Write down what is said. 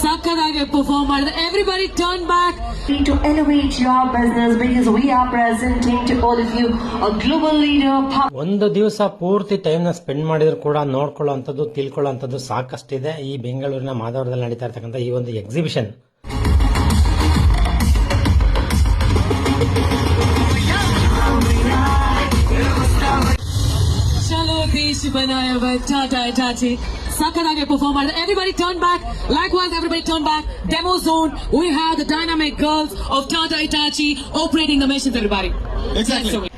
ಸಕ್ಕದಾಗಿ perform ಮಾಡಿದ್ರೆ. Everybody turn back. To elevate your business because we are presenting to all of you a global leader. ಒಂದು ದಿವಸ ಪೂರ್ತಿ time ನ spend ಮಾಡಿದ್ರು ಕೂಡ ನೋಡ್ಕೊಳ್ಳೋಂಥದ್ದು ತಿಳ್ಕೊಳ್ಳೋಂಥದ್ದು ಸಾಕಷ್ಟಿದೆ ಈ ಬೆಂಗಳೂರಿನ ಮಾಧವರದಲ್ಲಿ ನಡೀತಾ ಇರ್ತಕ್ಕಂಥ ಈ ಒಂದು ಎಕ್ಸಿಬಿಷನ್. चलो देश बनाया हुआ टाटा इटाची सಕ್ಕದಾಗಿ perform ಮಾಡಿದ್ರೆ. Everybody turn back. Likewise, everybody turn back. Demo zone. We have the dynamic girls of Tata Itachi operating the machines. Everybody. Exactly.